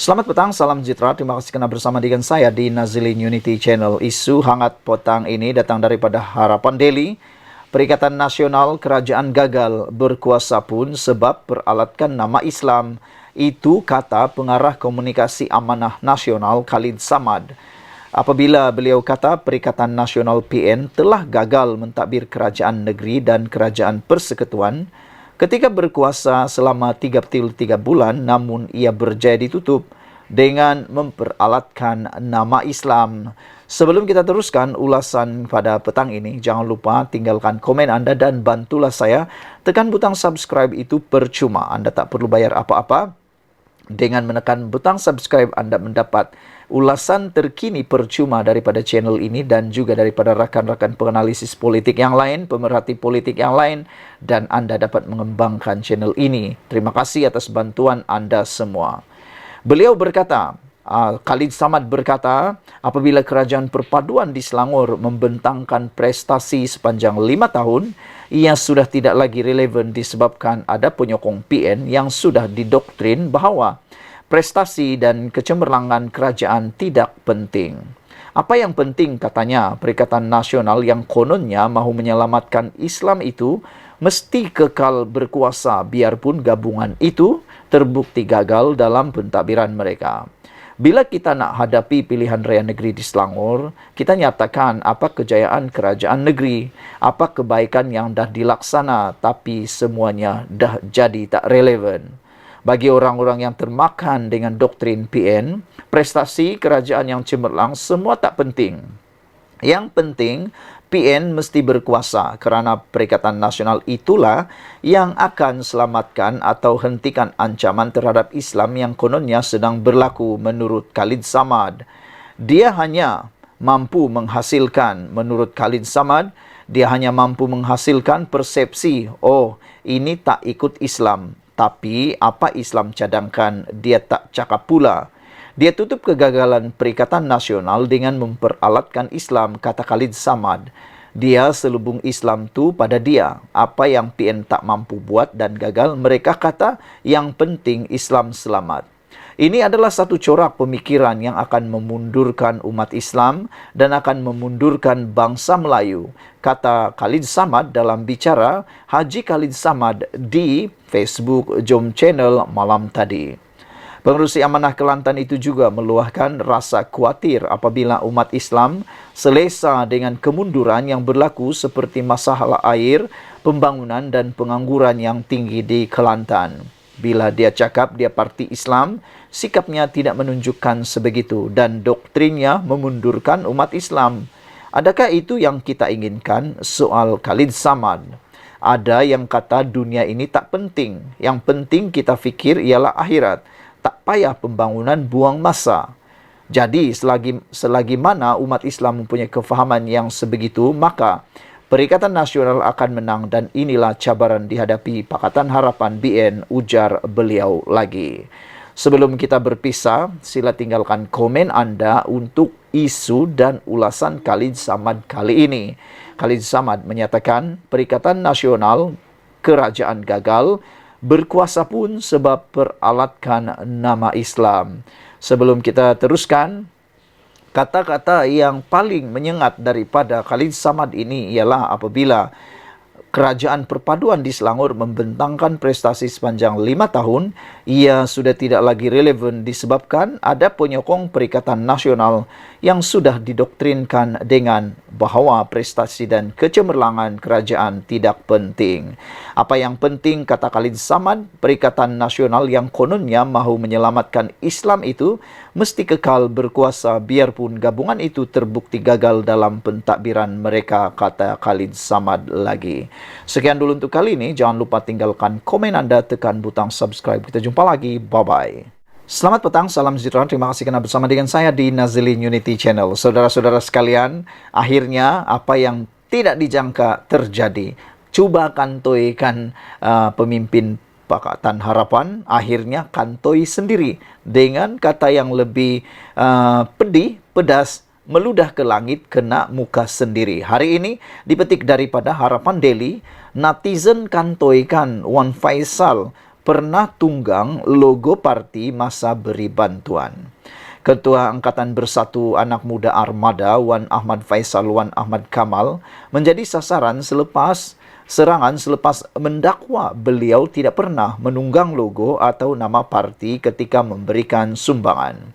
Selamat petang, salam sejahtera. Terima kasih kerana bersama dengan saya di Nazilin Unity Channel. Isu hangat petang ini datang daripada Harapan Daily. Perikatan Nasional Kerajaan gagal berkuasa pun sebab peralatkan nama Islam. Itu kata pengarah komunikasi Amanah Nasional Khalid Samad. Apabila beliau kata Perikatan Nasional PN telah gagal mentadbir kerajaan negeri dan kerajaan persekutuan ketika berkuasa selama 33 bulan, namun ia berjaya ditutup dengan memperalatkan nama Islam. Sebelum kita teruskan ulasan pada petang ini, jangan lupa tinggalkan komen anda dan bantulah saya. Tekan butang subscribe itu percuma. Anda tak perlu bayar apa-apa. Dengan menekan butang subscribe, anda mendapat ulasan terkini percuma daripada channel ini dan juga daripada rakan-rakan penganalisis politik yang lain, pemerhati politik yang lain, dan anda dapat mengembangkan channel ini. Terima kasih atas bantuan anda semua. Beliau berkata, Khalid Samad berkata, apabila kerajaan perpaduan di Selangor membentangkan prestasi sepanjang 5 tahun, ia sudah tidak lagi relevan disebabkan ada penyokong PN yang sudah didoktrin bahawa prestasi dan kecemerlangan kerajaan tidak penting. Apa yang penting katanya, Perikatan Nasional yang kononnya mahu menyelamatkan Islam itu mesti kekal berkuasa biarpun gabungan itu terbukti gagal dalam pentadbiran mereka. Bila kita nak hadapi pilihan raya negeri di Selangor, kita nyatakan apa kejayaan kerajaan negeri, apa kebaikan yang dah dilaksana, tapi semuanya dah jadi tak relevan. Bagi orang-orang yang termakan dengan doktrin PN, prestasi kerajaan yang cemerlang semua tak penting. Yang penting, PN mesti berkuasa kerana Perikatan Nasional itulah yang akan selamatkan atau hentikan ancaman terhadap Islam yang kononnya sedang berlaku menurut Khalid Samad. Dia hanya mampu menghasilkan, menurut Khalid Samad, dia hanya mampu menghasilkan persepsi, oh ini tak ikut Islam. Tapi apa Islam cadangkan, dia tak cakap pula. Dia tutup kegagalan Perikatan Nasional dengan memperalatkan Islam, kata Khalid Samad. Dia selubung Islam tu pada dia. Apa yang PN tak mampu buat dan gagal, mereka kata yang penting Islam selamat. Ini adalah satu corak pemikiran yang akan memundurkan umat Islam dan akan memundurkan bangsa Melayu, kata Khalid Samad dalam bicara Haji Khalid Samad di Facebook Jom Channel malam tadi. Pengerusi Amanah Kelantan itu juga meluahkan rasa khawatir apabila umat Islam selesa dengan kemunduran yang berlaku seperti masalah air, pembangunan dan pengangguran yang tinggi di Kelantan. Bila dia cakap dia parti Islam, sikapnya tidak menunjukkan sebegitu dan doktrinnya memundurkan umat Islam. Adakah itu yang kita inginkan? Soal Khalid Samad. Ada yang kata dunia ini tak penting. Yang penting kita fikir ialah akhirat. Tak payah pembangunan buang masa. Jadi selagi mana umat Islam mempunyai kefahaman yang sebegitu, maka Perikatan Nasional akan menang dan inilah cabaran dihadapi Pakatan Harapan BN, ujar beliau lagi. Sebelum kita berpisah, sila tinggalkan komen anda untuk isu dan ulasan Khalid Samad kali ini. Khalid Samad menyatakan Perikatan Nasional kerajaan gagal, berkuasa pun sebab peralatkan nama Islam. Sebelum kita teruskan, kata-kata yang paling menyengat daripada Khalid Samad ini ialah apabila kerajaan perpaduan di Selangor membentangkan prestasi sepanjang 5 tahun, ia sudah tidak lagi relevan disebabkan ada penyokong Perikatan Nasional yang sudah didoktrinkan dengan bahawa prestasi dan kecemerlangan kerajaan tidak penting. Apa yang penting, kata Khalid Samad, Perikatan Nasional yang kononnya mahu menyelamatkan Islam itu mesti kekal berkuasa biarpun gabungan itu terbukti gagal dalam pentadbiran mereka, kata Khalid Samad lagi. Sekian dulu untuk kali ini. Jangan lupa tinggalkan komen anda, tekan butang subscribe. Kita jumpa lagi. Bye-bye. Selamat petang, salam sejahtera. Terima kasih kerana bersama dengan saya di Nazilin Unity Channel. Saudara-saudara sekalian, akhirnya apa yang tidak dijangka terjadi. Cuba kantoikan pemimpin Pakatan Harapan, akhirnya kantoi sendiri dengan kata yang lebih pedih, pedas, meludah ke langit, kena muka sendiri. Hari ini dipetik daripada Harapan Daily, netizen kantoikan Wan Faisal pernah tunggang logo parti masa beri bantuan. Ketua Angkatan Bersatu Anak Muda Armada Wan Ahmad Faisal Wan Ahmad Kamal menjadi sasaran serangan selepas mendakwa beliau tidak pernah menunggang logo atau nama parti ketika memberikan sumbangan.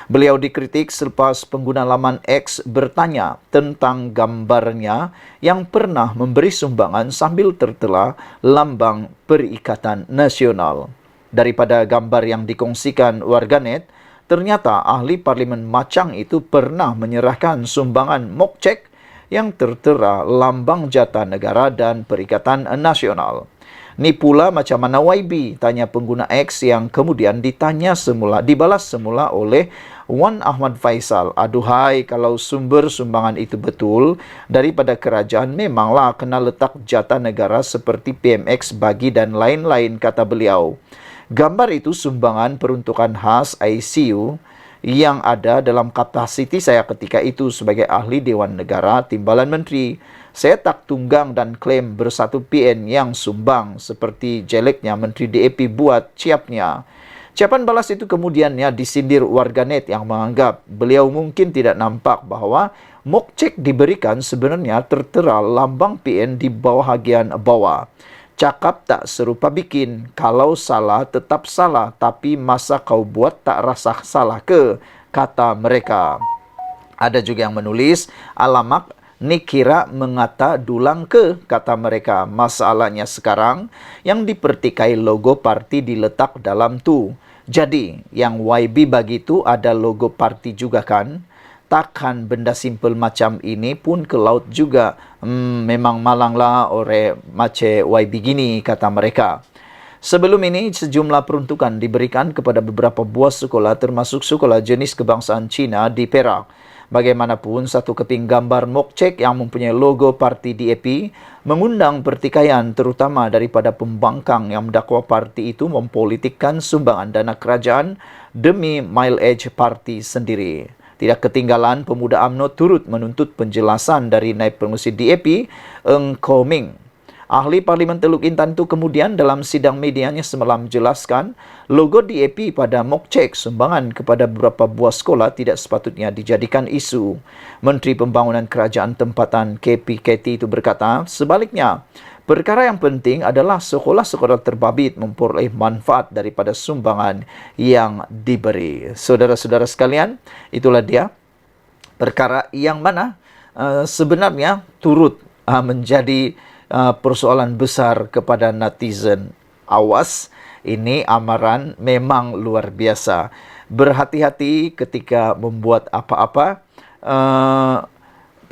Beliau dikritik selepas pengguna laman X bertanya tentang gambarnya yang pernah memberi sumbangan sambil tertera lambang Perikatan Nasional. Daripada gambar yang dikongsikan warganet, ternyata ahli parlimen Machang itu pernah menyerahkan sumbangan mokcek yang tertera lambang Jata Negara dan Perikatan Nasional. Ni pula macam mana YB, tanya pengguna X yang kemudian dibalas semula oleh Wan Ahmad Faisal. Aduhai, kalau sumber sumbangan itu betul daripada kerajaan, memanglah kena letak Jata Negara seperti PMX bagi dan lain-lain, kata beliau. Gambar itu sumbangan peruntukan khas ICU yang ada dalam kapasiti saya ketika itu sebagai ahli Dewan Negara Timbalan Menteri. Saya tak tunggang dan klaim bersatu PN yang sumbang seperti jeleknya Menteri DAP buat ciapnya. Ciapan balas itu kemudiannya disindir warganet yang menganggap beliau mungkin tidak nampak bahawa mokcek diberikan sebenarnya tertera lambang PN di bahagian bawah. Cakap tak serupa bikin, kalau salah tetap salah, tapi masa kau buat tak rasa salah ke, kata mereka. Ada juga yang menulis, alamak, ni kira mengata dulang ke, kata mereka. Masalahnya sekarang, yang dipertikai logo parti diletak dalam tu. Jadi, yang YB bagi tu ada logo parti juga kan? Takkan benda simple macam ini pun ke laut juga. Memang malanglah orang macam YB gini, kata mereka. Sebelum ini, sejumlah peruntukan diberikan kepada beberapa buah sekolah termasuk sekolah jenis kebangsaan Cina di Perak. Bagaimanapun, satu keping gambar mokcek yang mempunyai logo parti DAP mengundang pertikaian terutama daripada pembangkang yang mendakwa parti itu mempolitikkan sumbangan dana kerajaan demi mileage parti sendiri. Tidak ketinggalan, pemuda UMNO turut menuntut penjelasan dari Naib Pengerusi DAP, Eng Koming. Ahli Parlimen Teluk Intan itu kemudian dalam sidang medianya semalam menjelaskan logo DAP pada mokcek sumbangan kepada beberapa buah sekolah tidak sepatutnya dijadikan isu. Menteri Pembangunan Kerajaan Tempatan KPKT itu berkata, sebaliknya, perkara yang penting adalah sekolah-sekolah terbabit memperoleh manfaat daripada sumbangan yang diberi. Saudara-saudara sekalian, itulah dia perkara yang mana sebenarnya turut menjadi persoalan besar kepada netizen. Awas, ini amaran memang luar biasa. Berhati-hati ketika membuat apa-apa.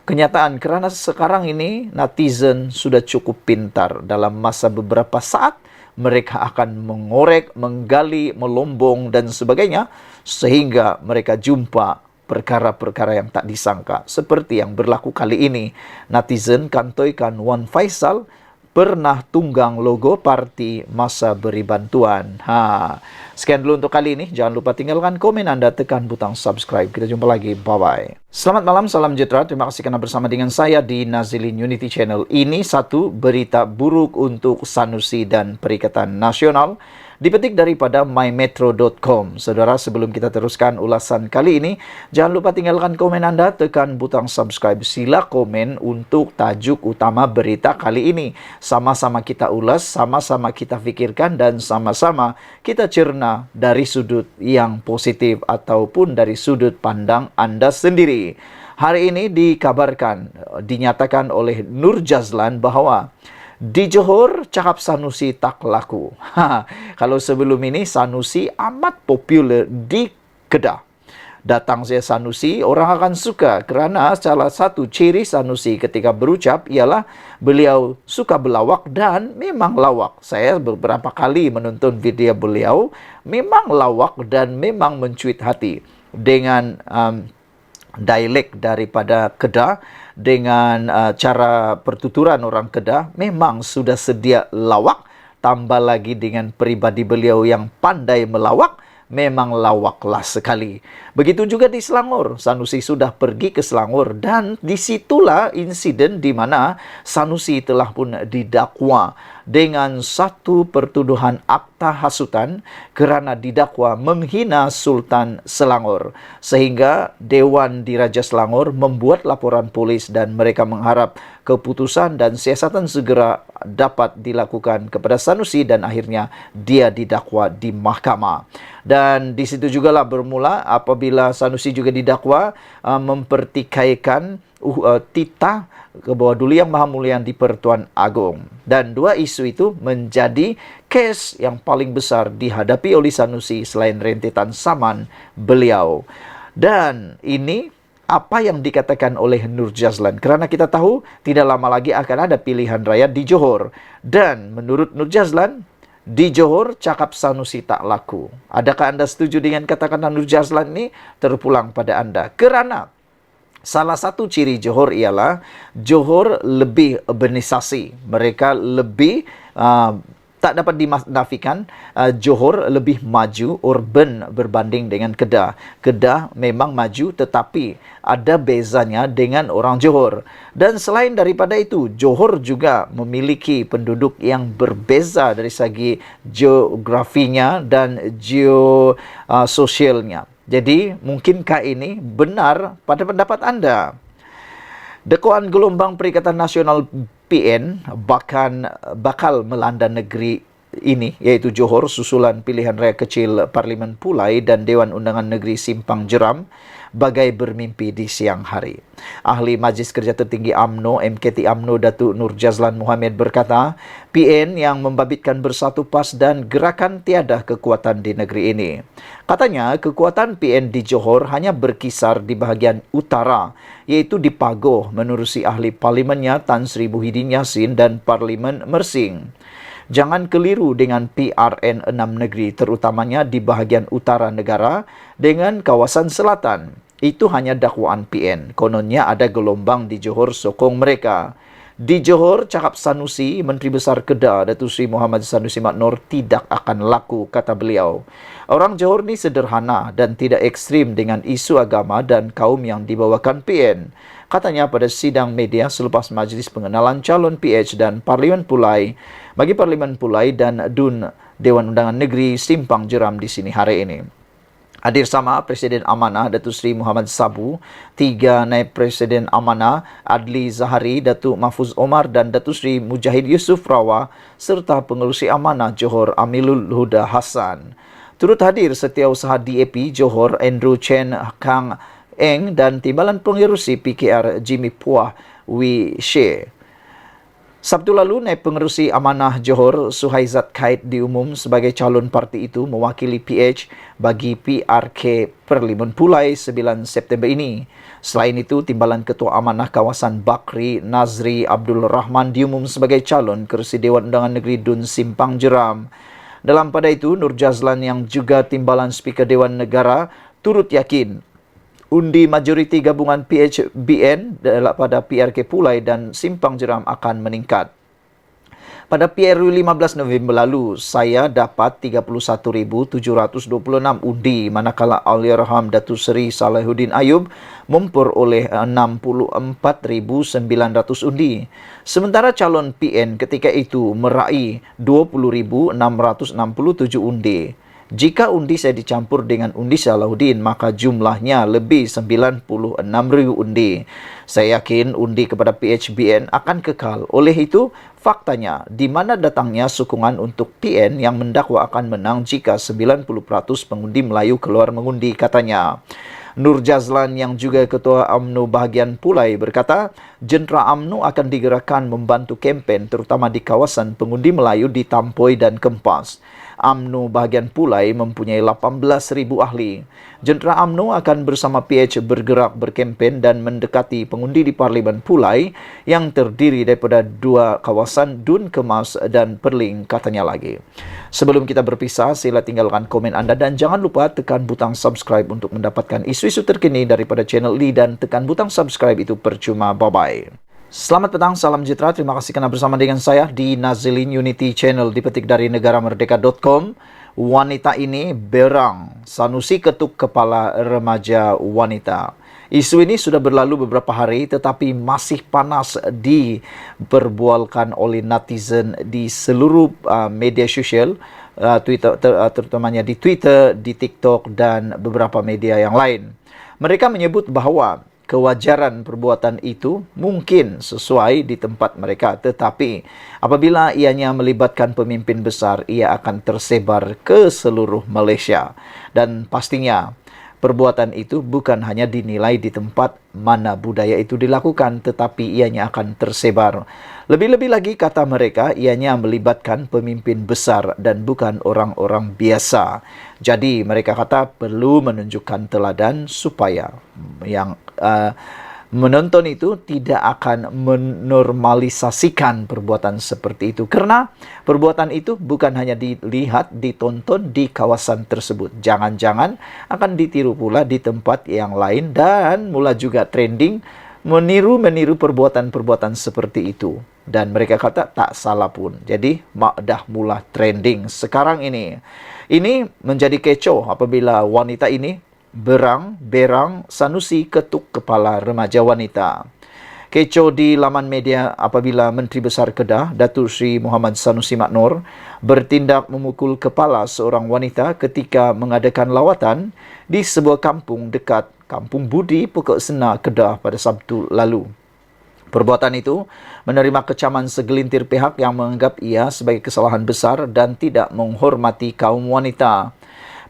Kenyataan, kerana sekarang ini netizen sudah cukup pintar. Dalam masa beberapa saat, mereka akan mengorek, menggali, melombong dan sebagainya, sehingga mereka jumpa perkara-perkara yang tak disangka. Seperti yang berlaku kali ini, netizen kantoikan Wan Faisal pernah tunggang logo parti masa beri bantuan. Sekian dulu untuk kali ini. Jangan lupa tinggalkan komen Anda, tekan butang subscribe. Kita jumpa lagi. Bye-bye. Selamat malam, salam sejahtera. Terima kasih kerana bersama dengan saya di Nazilin Unity Channel. Ini satu berita buruk untuk Sanusi dan Perikatan Nasional. Dipetik daripada mymetro.com. Saudara, sebelum kita teruskan ulasan kali ini, jangan lupa tinggalkan komen Anda, tekan butang subscribe. Sila komen untuk tajuk utama berita kali ini. Sama-sama kita ulas, sama-sama kita fikirkan, dan sama-sama kita cerna dari sudut yang positif ataupun dari sudut pandang Anda sendiri. Hari ini dinyatakan oleh Nur Jazlan bahawa di Johor, cakap Sanusi tak laku. Kalau sebelum ini, Sanusi amat popular di Kedah. Datang saya Sanusi, orang akan suka kerana salah satu ciri Sanusi ketika berucap ialah beliau suka berlawak dan memang lawak. Saya beberapa kali menonton video beliau, memang lawak dan memang mencuit hati. Dengan dialek daripada Kedah, dengan cara pertuturan orang Kedah, memang sudah sedia lawak. Tambah lagi dengan peribadi beliau yang pandai melawak, memang lawaklah sekali. Begitu juga di Selangor, Sanusi sudah pergi ke Selangor dan disitulah insiden di mana Sanusi telah pun didakwa dengan satu pertuduhan akta hasutan kerana didakwa menghina Sultan Selangor. Sehingga Dewan Diraja Selangor membuat laporan polis dan mereka mengharap keputusan dan siasatan segera dapat dilakukan kepada Sanusi dan akhirnya dia didakwa di mahkamah. Dan di situ jugalah bermula apabila Sanusi juga didakwa mempertikaikan titah ke bawah Duli Yang Maha Mulia di Pertuan Agong. Dan dua isu itu menjadi kes yang paling besar dihadapi oleh Sanusi selain rentetan saman beliau. Dan ini apa yang dikatakan oleh Nur Jazlan. Kerana kita tahu tidak lama lagi akan ada pilihan raya di Johor. Dan menurut Nur Jazlan, di Johor cakap Sanusi tak laku. Adakah anda setuju dengan kata-kata Nur Jazlan ini? Terpulang pada anda. Kerana salah satu ciri Johor ialah Johor lebih urbanisasi. Mereka lebih tak dapat dinafikan Johor lebih maju urban berbanding dengan Kedah. Kedah memang maju tetapi ada bezanya dengan orang Johor. Dan selain daripada itu, Johor juga memiliki penduduk yang berbeza dari segi geografinya dan geososialnya. Jadi, mungkinkah ini benar pada pendapat anda? Dakwaan gelombang Perikatan Nasional PN bakal melanda negeri ini, iaitu Johor, susulan pilihan raya kecil Parlimen Pulai dan Dewan Undangan Negeri Simpang Jeram, bagai bermimpi di siang hari. Ahli Majlis Kerja Tertinggi UMNO, MKT UMNO Datuk Nur Jazlan Mohammed berkata, PN yang membabitkan Bersatu PAS dan gerakan tiada kekuatan di negeri ini. Katanya, kekuatan PN di Johor hanya berkisar di bahagian utara, iaitu di Pagoh, menerusi ahli parlimennya Tan Sri Muhyiddin Yassin dan Parlimen Mersing. Jangan keliru dengan PRN 6 negeri, terutamanya di bahagian utara negara dengan kawasan selatan. Itu hanya dakwaan PN. Kononnya ada gelombang di Johor sokong mereka. Di Johor, cakap Sanusi, Menteri Besar Kedah, Datuk Seri Muhammad Sanusi Maknor, tidak akan laku, kata beliau. Orang Johor ni sederhana dan tidak ekstrim dengan isu agama dan kaum yang dibawakan PN. Katanya pada sidang media selepas majlis pengenalan calon PH dan Parlimen Pulai bagi Parlimen Pulai dan DUN Dewan Undangan Negeri Simpang Jeram di sini hari ini. Hadir sama Presiden Amanah Datuk Seri Muhammad Sabu, 3 Naib Presiden Amanah Adli Zahari, Datuk Mahfuz Omar dan Datuk Seri Mujahid Yusof Rawa serta Pengerusi Amanah Johor Amilul Huda Hassan. Turut hadir Setiausaha DAP Johor Andrew Chen Kang Eng dan Timbalan Pengerusi PKR Jimmy Puah Wee She. Sabtu lalu, Naib Pengerusi Amanah Johor Suhaizat Kait diumum sebagai calon parti itu mewakili PH bagi PRK Parlimen Pulai 9 September ini. Selain itu, Timbalan Ketua Amanah Kawasan Bakri Nazri Abdul Rahman diumum sebagai calon kerusi Dewan Undangan Negeri DUN Simpang Jeram. Dalam pada itu, Nur Jazlan yang juga Timbalan Speaker Dewan Negara turut yakin undi majoriti gabungan PHBN pada PRK Pulai dan Simpang Jeram akan meningkat. Pada PRU 15 November lalu, saya dapat 31,726 undi, manakala Allahyarham Datuk Seri Salahuddin Ayub memperoleh 64,900 undi. Sementara calon PN ketika itu meraih 20,667 undi. Jika undi saya dicampur dengan undi Salahuddin, maka jumlahnya lebih 96,000 undi. Saya yakin undi kepada PHBN akan kekal. Oleh itu, faktanya, di mana datangnya sokongan untuk PN yang mendakwa akan menang jika 90% pengundi Melayu keluar mengundi, katanya. Nur Jazlan yang juga Ketua UMNO bahagian Pulai berkata, jentera UMNO akan digerakkan membantu kempen terutama di kawasan pengundi Melayu di Tampoi dan Kempas. UMNO bahagian Pulai mempunyai 18,000 ahli. Jentera UMNO akan bersama PH bergerak berkempen dan mendekati pengundi di Parlimen Pulai yang terdiri daripada 2 kawasan DUN Kemas dan Perling, katanya lagi. Sebelum kita berpisah, sila tinggalkan komen anda dan jangan lupa tekan butang subscribe untuk mendapatkan isu-isu terkini daripada channel ini dan tekan butang subscribe itu percuma. Bye-bye. Selamat petang, salam sejahtera. Terima kasih kerana bersama dengan saya di Nazilin Unity Channel, dipetik dari negaramerdeka.com. wanita ini berang, Sanusi ketuk kepala remaja wanita. Isu ini sudah berlalu beberapa hari tetapi masih panas diperbualkan oleh netizen di seluruh media sosial, Twitter, terutamanya di Twitter, di TikTok dan beberapa media yang lain. Mereka menyebut bahawa kewajaran perbuatan itu mungkin sesuai di tempat mereka, tetapi apabila ianya melibatkan pemimpin besar, ia akan tersebar ke seluruh Malaysia. Dan pastinya perbuatan itu bukan hanya dinilai di tempat mana budaya itu dilakukan, tetapi ianya akan tersebar. Lebih-lebih lagi, kata mereka, ianya melibatkan pemimpin besar dan bukan orang-orang biasa. Jadi mereka kata perlu menunjukkan teladan supaya yang menonton itu tidak akan menormalisasikan perbuatan seperti itu. Karena perbuatan itu bukan hanya dilihat, ditonton di kawasan tersebut. Jangan-jangan akan ditiru pula di tempat yang lain dan mula juga trending meniru perbuatan-perbuatan seperti itu. Dan mereka kata tak salah pun. Jadi dah mula trending sekarang ini. Ini menjadi kecoh apabila wanita ini berang Sanusi ketuk kepala remaja wanita. Kecoh di laman media apabila Menteri Besar Kedah, Datuk Seri Muhammad Sanusi Maknor, bertindak memukul kepala seorang wanita ketika mengadakan lawatan di sebuah kampung dekat Kampung Budi, Pokok Sena, Kedah pada Sabtu lalu. Perbuatan itu menerima kecaman segelintir pihak yang menganggap ia sebagai kesalahan besar dan tidak menghormati kaum wanita.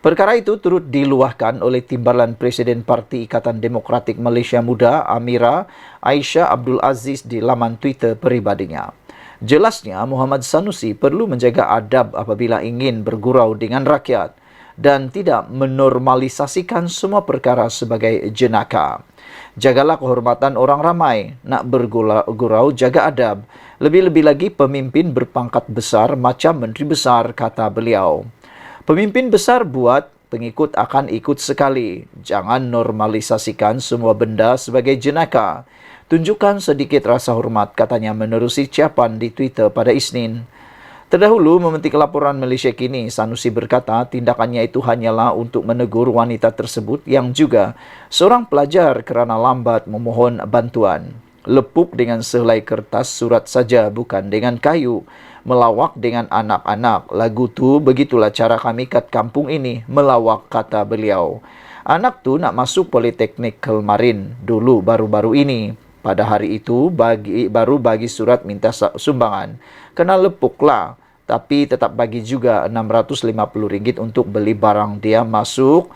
Perkara itu turut diluahkan oleh Timbalan Presiden Parti Ikatan Demokratik Malaysia Muda, Amira Aisyah Abdul Aziz di laman Twitter peribadinya. Jelasnya, Muhammad Sanusi perlu menjaga adab apabila ingin bergurau dengan rakyat dan tidak menormalisasikan semua perkara sebagai jenaka. Jagalah kehormatan orang ramai, nak bergurau jaga adab. Lebih-lebih lagi pemimpin berpangkat besar macam Menteri Besar, kata beliau. Pemimpin besar buat, pengikut akan ikut sekali. Jangan normalisasikan semua benda sebagai jenaka. Tunjukkan sedikit rasa hormat, katanya menerusi ucapan di Twitter pada Isnin. Terdahulu memetik laporan Malaysia Kini, Sanusi berkata tindakannya itu hanyalah untuk menegur wanita tersebut yang juga seorang pelajar kerana lambat memohon bantuan. Lepuk dengan sehelai kertas surat saja, bukan dengan kayu. Melawak dengan anak-anak. Lagu tu begitulah cara kami kat kampung ini melawak, kata beliau. Anak tu nak masuk Politeknik Kelmarin dulu baru-baru ini. Pada hari itu baru bagi surat minta sumbangan. Kena lepuklah. Tapi tetap bagi juga RM650 untuk beli barang dia masuk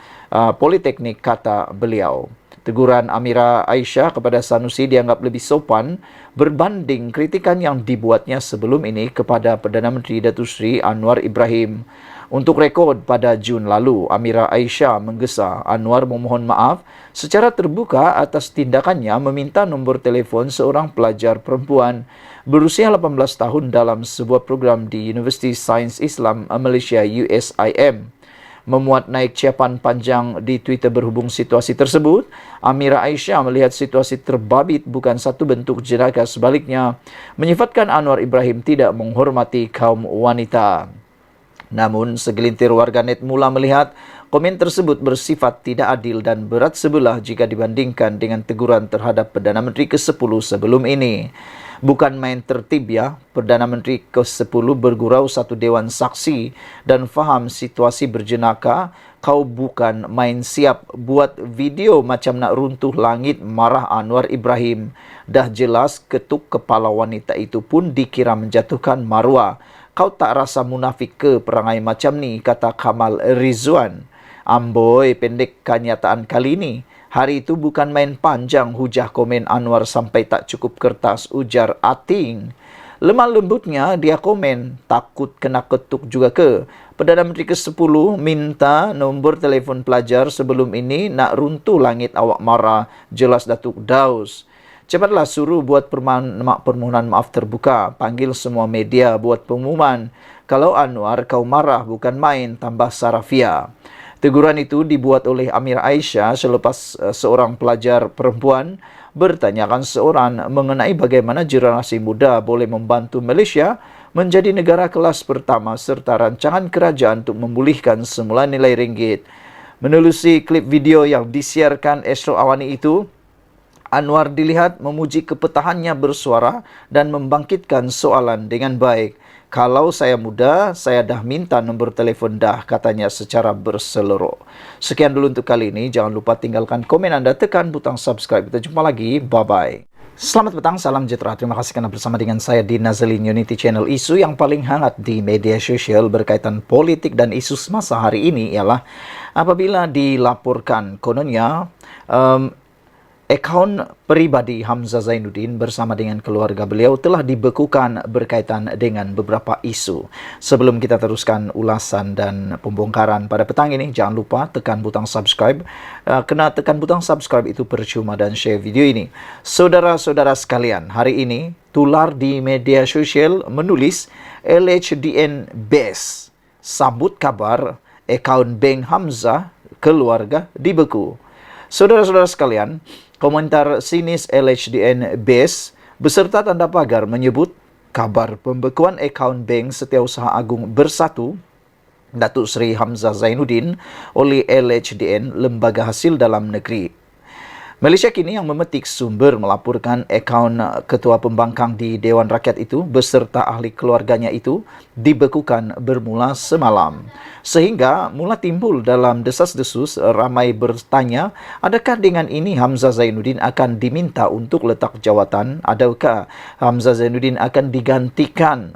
Politeknik, kata beliau. Teguran Amira Aisyah kepada Sanusi dianggap lebih sopan berbanding kritikan yang dibuatnya sebelum ini kepada Perdana Menteri Datuk Seri Anwar Ibrahim. Untuk rekod, pada Jun lalu, Amira Aisyah menggesa Anwar memohon maaf secara terbuka atas tindakannya meminta nombor telefon seorang pelajar perempuan berusia 18 tahun dalam sebuah program di Universiti Sains Islam Malaysia USIM. Memuat naik ciapan panjang di Twitter berhubung situasi tersebut, Amira Aisyah melihat situasi terbabit bukan satu bentuk jenaka, sebaliknya menyifatkan Anwar Ibrahim tidak menghormati kaum wanita. Namun, segelintir warganet mula melihat komen tersebut bersifat tidak adil dan berat sebelah jika dibandingkan dengan teguran terhadap Perdana Menteri ke-10 sebelum ini. Bukan main tertib ya, Perdana Menteri ke-10 bergurau satu dewan saksi dan faham situasi berjenaka. Kau bukan main siap buat video macam nak runtuh langit, marah Anwar Ibrahim. Dah jelas ketuk kepala wanita itu pun dikira menjatuhkan maruah. Kau tak rasa munafik ke perangai macam ni, kata Kamal Rizwan. Amboi, pendek kenyataan kali ini. Hari itu bukan main panjang, hujah komen Anwar sampai tak cukup kertas, ujar Ating. Lemah lembutnya dia komen, takut kena ketuk juga ke? Perdana Menteri ke-10 minta nombor telefon pelajar sebelum ini, nak runtuh langit awak marah, jelas Datuk Daus. Cepatlah suruh buat permohonan maaf terbuka, panggil semua media buat pengumuman. Kalau Anwar kau marah bukan main, tambah Sarafia. Teguran itu dibuat oleh Amir Aisyah selepas seorang pelajar perempuan bertanyakan seorang mengenai bagaimana generasi muda boleh membantu Malaysia menjadi negara kelas pertama serta rancangan kerajaan untuk memulihkan semula nilai ringgit. Menelusi klip video yang disiarkan esok awani itu, Anwar dilihat memuji kepetahannya bersuara dan membangkitkan soalan dengan baik. Kalau saya muda, saya dah minta nombor telefon dah, katanya secara berseloroh. Sekian dulu untuk kali ini. Jangan lupa tinggalkan komen Anda, tekan butang subscribe. Kita jumpa lagi. Bye-bye. Selamat petang, salam sejahtera. Terima kasih karena bersama dengan saya di Nazilin Unity Channel. Isu yang paling hangat di media sosial berkaitan politik dan isu semasa hari ini ialah apabila dilaporkan kononnya akaun peribadi Hamzah Zainuddin bersama dengan keluarga beliau telah dibekukan berkaitan dengan beberapa isu. Sebelum kita teruskan ulasan dan pembongkaran pada petang ini, jangan lupa tekan butang subscribe. Kena tekan butang subscribe itu percuma dan share video ini. Saudara-saudara sekalian, hari ini tular di media sosial menulis LHDN Base sambut kabar akaun Bank Hamzah keluarga dibeku. Saudara-saudara sekalian, komentar sinis LHDN Base beserta tanda pagar menyebut kabar pembekuan akaun Bank Setiausaha Agung Bersatu Datuk Seri Hamzah Zainuddin oleh LHDN Lembaga Hasil Dalam Negeri. Malaysia kini yang memetik sumber melaporkan akaun ketua pembangkang di Dewan Rakyat itu beserta ahli keluarganya itu dibekukan bermula semalam. Sehingga mula timbul dalam desas-desus ramai bertanya, adakah dengan ini Hamzah Zainuddin akan diminta untuk letak jawatan? Adakah Hamzah Zainuddin akan digantikan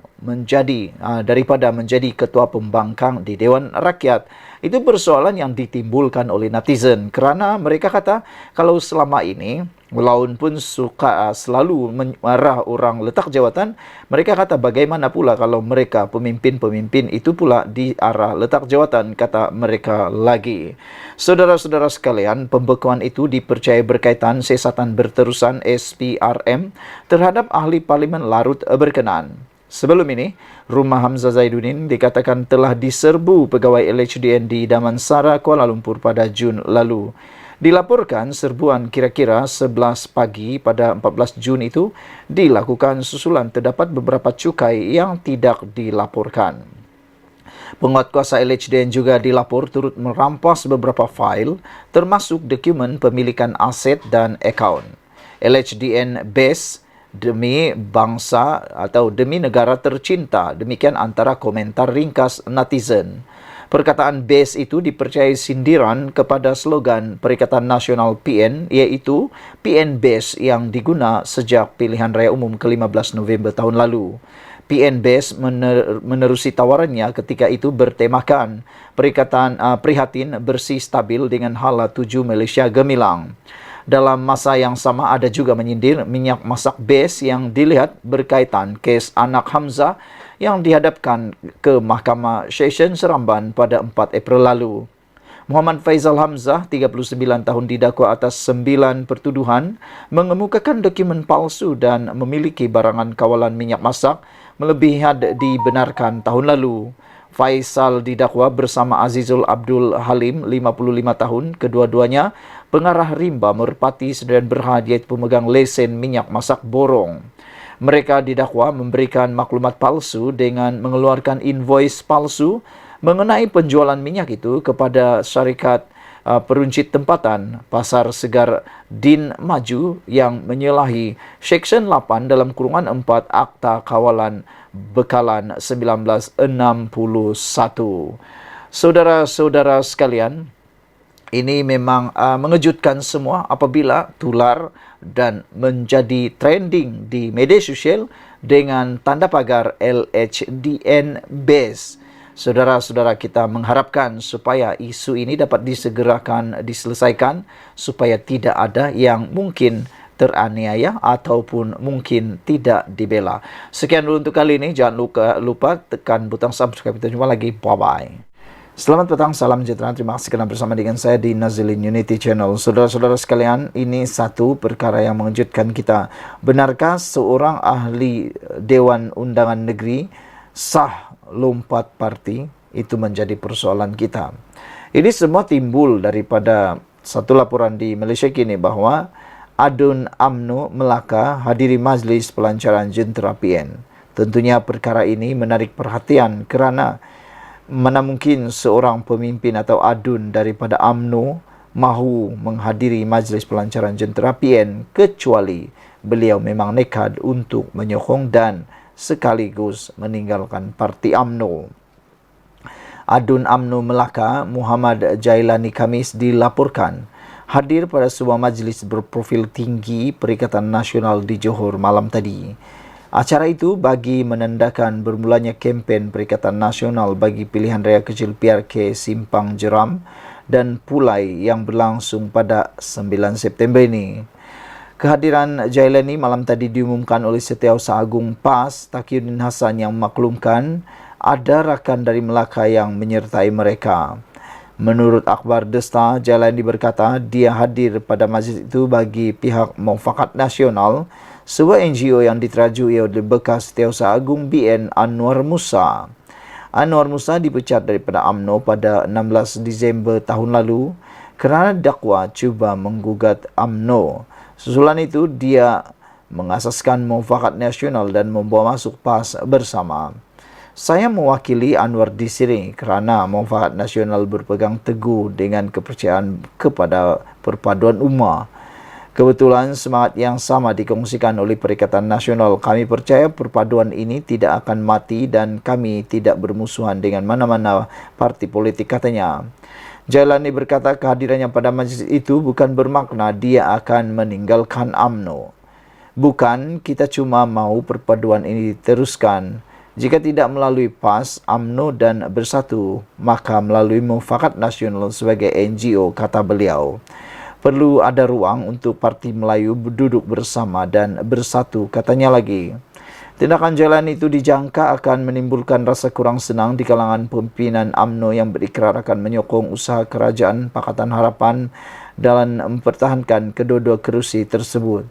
daripada menjadi ketua pembangkang di Dewan Rakyat? Itu persoalan yang ditimbulkan oleh netizen kerana mereka kata kalau selama ini walaupun pun suka selalu marah orang letak jawatan, mereka kata bagaimana pula kalau mereka pemimpin-pemimpin itu pula di arah letak jawatan, kata mereka lagi. Saudara-saudara sekalian, pembekuan itu dipercayai berkaitan siasatan berterusan SPRM terhadap ahli parlimen Larut berkenaan. Sebelum ini, rumah Hamzah Zainuddin dikatakan telah diserbu pegawai LHDN di Damansara, Kuala Lumpur pada Jun lalu. Dilaporkan serbuan kira-kira 11 pagi pada 14 Jun itu dilakukan susulan terdapat beberapa cukai yang tidak dilaporkan. Penguatkuasa LHDN juga dilapor turut merampas beberapa fail termasuk dokumen pemilikan aset dan akaun. LHDN Base demi bangsa atau demi negara tercinta. Demikian antara komentar ringkas netizen. Perkataan Base itu dipercayai sindiran kepada slogan Perikatan Nasional PN, iaitu PN Base yang diguna sejak pilihan raya umum ke-15 November tahun lalu. PN Base menerusi tawarannya ketika itu bertemakan Perikatan prihatin bersih stabil dengan hala 7 Malaysia gemilang. Dalam masa yang sama ada juga menyindir minyak masak Base yang dilihat berkaitan kes anak Hamzah yang dihadapkan ke Mahkamah Session Seremban pada 4 April lalu. Muhammad Faizal Hamzah, 39 tahun, didakwa atas 9 pertuduhan mengemukakan dokumen palsu dan memiliki barangan kawalan minyak masak melebihi had dibenarkan tahun lalu. Faisal didakwa bersama Azizul Abdul Halim, 55 tahun, kedua-duanya pengarah rimba Merpati Sdn Berhad iaitu pemegang lesen minyak masak borong. Mereka didakwa memberikan maklumat palsu dengan mengeluarkan invoice palsu mengenai penjualan minyak itu kepada syarikat peruncit tempatan Pasar Segar Din Maju yang menyalahi Seksyen 8 dalam kurungan 4 Akta Kawalan Bekalan 1961. Saudara-saudara sekalian, ini memang mengejutkan semua apabila tular dan menjadi trending di media sosial dengan tanda pagar LHDN Base. Saudara-saudara, kita mengharapkan supaya isu ini dapat disegerakan diselesaikan supaya tidak ada yang mungkin teraniaya ataupun mungkin tidak dibela. Sekian dulu untuk kali ini. Jangan lupa tekan butang subscribe. Kita jumpa lagi. Bye-bye. Selamat petang, salam sejahtera. Terima kasih kerana bersama dengan saya di Nazilin Unity Channel. Saudara-saudara sekalian, ini satu perkara yang mengejutkan kita. Benarkah seorang ahli Dewan Undangan Negeri sah lompat parti? Itu menjadi persoalan kita. Ini semua timbul daripada satu laporan di Malaysia kini bahawa Adun UMNO Melaka hadiri majlis pelancaran jentera PN. Tentunya perkara ini menarik perhatian kerana mana mungkin seorang pemimpin atau adun daripada UMNO mahu menghadiri majlis pelancaran jentera PN kecuali beliau memang nekat untuk menyokong dan sekaligus meninggalkan parti UMNO. Adun UMNO Melaka Muhammad Jailani Khamis dilaporkan hadir pada sebuah majlis berprofil tinggi Perikatan Nasional di Johor malam tadi. Acara itu bagi menandakan bermulanya kempen Perikatan Nasional bagi pilihan raya kecil PRK Simpang Jeram dan Pulai yang berlangsung pada 9 September ini. Kehadiran Jailani malam tadi diumumkan oleh Setiausaha Agung PAS Taqiyuddin Hasan yang memaklumkan ada rakan dari Melaka yang menyertai mereka. Menurut akhbar The Star, Jailani berkata dia hadir pada majlis itu bagi pihak Mufakat Nasional, sebuah NGO yang diterajui oleh bekas Setiausaha Agung BN Anwar Musa. Anwar Musa dipecat daripada UMNO pada 16 Disember tahun lalu kerana dakwa cuba menggugat UMNO. Susulan itu, dia mengasaskan Mufakat Nasional dan membawa masuk PAS bersama. Saya mewakili Anwar di sini kerana Mufakat Nasional berpegang teguh dengan kepercayaan kepada perpaduan ummah. Kebetulan semangat yang sama dikongsikan oleh Perikatan Nasional. Kami percaya perpaduan ini tidak akan mati dan kami tidak bermusuhan dengan mana-mana parti politik, katanya. Jailani berkata kehadirannya pada majlis itu bukan bermakna dia akan meninggalkan UMNO. Bukan, kita cuma mahu perpaduan ini diteruskan. Jika tidak melalui PAS, UMNO dan Bersatu, maka melalui Mufakat Nasional sebagai NGO, kata beliau. Perlu ada ruang untuk Parti Melayu duduk bersama dan bersatu, katanya lagi. Tindakan Jailani itu dijangka akan menimbulkan rasa kurang senang di kalangan pimpinan UMNO yang berikrar akan menyokong usaha kerajaan Pakatan Harapan dalam mempertahankan kedua-dua kerusi tersebut.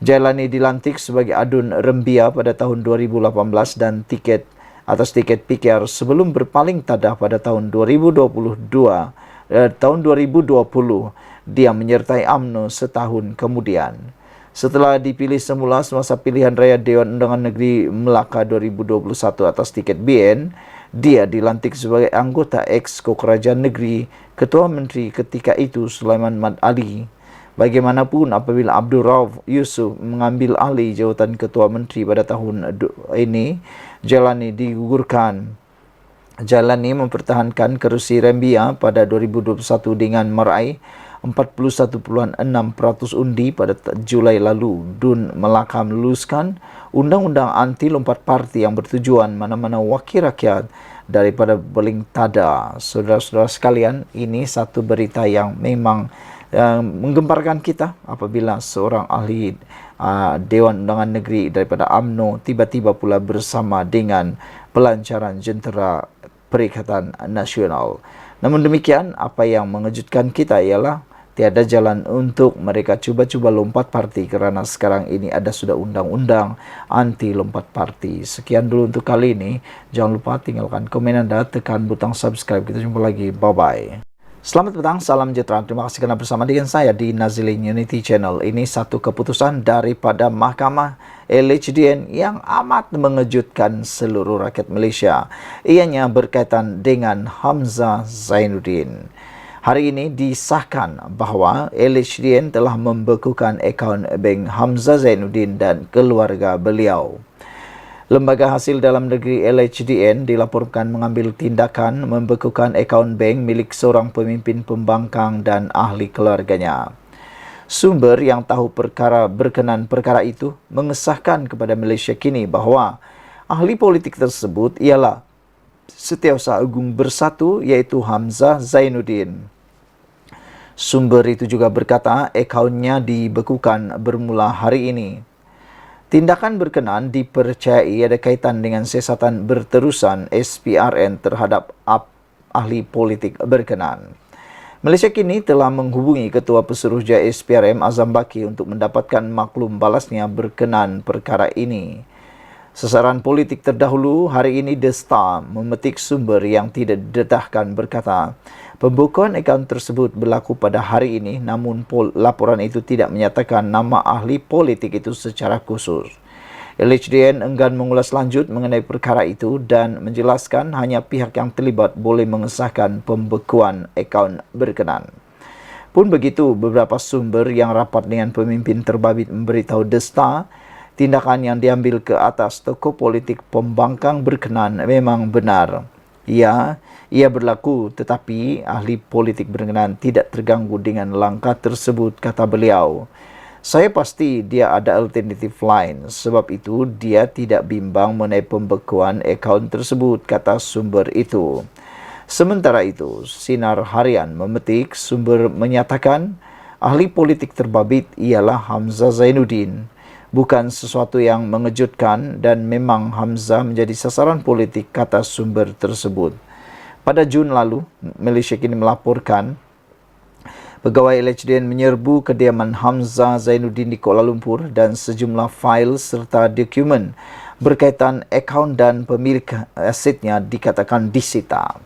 Jailani dilantik sebagai adun Rembia pada tahun 2018 dan atas tiket PKR sebelum berpaling tadah pada tahun 2020 dia menyertai UMNO setahun kemudian. Setelah dipilih semula semasa pilihan raya Dewan Undangan Negeri Melaka 2021 atas tiket BN, dia dilantik sebagai anggota Exco Kerajaan Negeri Ketua Menteri ketika itu Sulaiman Mat Ali. Bagaimanapun, apabila Abdul Rauf Yusuf mengambil alih jawatan Ketua Menteri pada tahun ini, Jailani digugurkan. Jailani mempertahankan kerusi Rembia pada 2021 dengan meraih 41.6% undi pada Julai lalu. Dun Melaka meluluskan undang-undang anti lompat parti yang bertujuan mana-mana wakil rakyat daripada beling tada. Saudara-saudara sekalian, ini satu berita yang memang menggemparkan kita apabila seorang ahli Dewan Undangan Negeri daripada UMNO tiba-tiba pula bersama dengan pelancaran jentera Perikatan Nasional. Namun demikian, apa yang mengejutkan kita ialah tiada jalan untuk mereka cuba-cuba lompat parti kerana sekarang ini ada sudah undang-undang anti lompat parti. Sekian dulu untuk kali ini. Jangan lupa tinggalkan komen Anda, tekan butang subscribe. Kita jumpa lagi. Bye-bye. Selamat petang, salam sejahtera. Terima kasih kerana bersama dengan saya di Nazilin Unity Channel. Ini satu keputusan daripada Mahkamah LHDN yang amat mengejutkan seluruh rakyat Malaysia. Ianya berkaitan dengan Hamzah Zainuddin. Hari ini disahkan bahawa LHDN telah membekukan akaun bank Hamzah Zainuddin dan keluarga beliau. Lembaga Hasil Dalam Negeri LHDN dilaporkan mengambil tindakan membekukan akaun bank milik seorang pemimpin pembangkang dan ahli keluarganya. Sumber yang tahu berkenan perkara itu mengesahkan kepada Malaysia Kini bahawa ahli politik tersebut ialah Setiausaha Agung Bersatu iaitu Hamzah Zainuddin. Sumber itu juga berkata akaunnya dibekukan bermula hari ini. Tindakan berkenan dipercayai ada kaitan dengan siasatan berterusan SPRN terhadap ahli politik berkenan. Malaysia Kini telah menghubungi Ketua Pesuruhjaya SPRM Azam Baki untuk mendapatkan maklum balasnya berkenan perkara ini. Sasaran politik terdahulu hari ini The Star memetik sumber yang tidak didedahkan berkata, pembukaan akaun tersebut berlaku pada hari ini namun laporan itu tidak menyatakan nama ahli politik itu secara khusus. LHDN enggan mengulas lanjut mengenai perkara itu dan menjelaskan hanya pihak yang terlibat boleh mengesahkan pembekuan akaun berkenan. Pun begitu, beberapa sumber yang rapat dengan pemimpin terbabit memberitahu The Star, tindakan yang diambil ke atas tokoh politik pembangkang berkenan memang benar. Ia berlaku, tetapi ahli politik berkenan tidak terganggu dengan langkah tersebut, kata beliau. Saya pasti dia ada alternatif lain, sebab itu dia tidak bimbang mengenai pembekuan akaun tersebut, kata sumber itu. Sementara itu, Sinar Harian memetik sumber menyatakan ahli politik terbabit ialah Hamzah Zainuddin. Bukan sesuatu yang mengejutkan dan memang Hamzah menjadi sasaran politik, kata sumber tersebut. Pada Jun lalu, Malaysia kini melaporkan pegawai LHDN menyerbu kediaman Hamzah Zainuddin di Kuala Lumpur dan sejumlah fail serta dokumen berkaitan akaun dan pemilik asetnya dikatakan disita.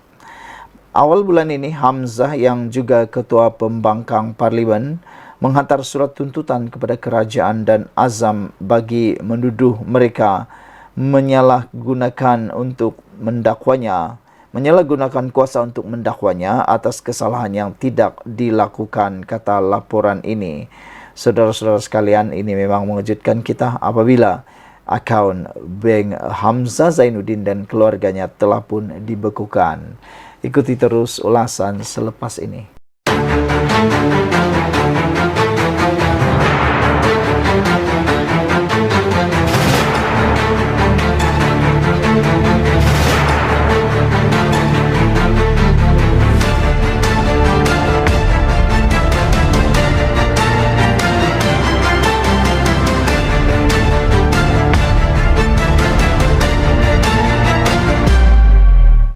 Awal bulan ini, Hamzah yang juga ketua pembangkang parlimen menghantar surat tuntutan kepada kerajaan dan Azam bagi menuduh mereka menyalahgunakan kuasa untuk mendakwanya atas kesalahan yang tidak dilakukan, kata laporan ini. Saudara-saudara sekalian, ini memang mengejutkan kita apabila akaun bank Hamzah Zainuddin dan keluarganya telah pun dibekukan. Ikuti terus ulasan selepas ini.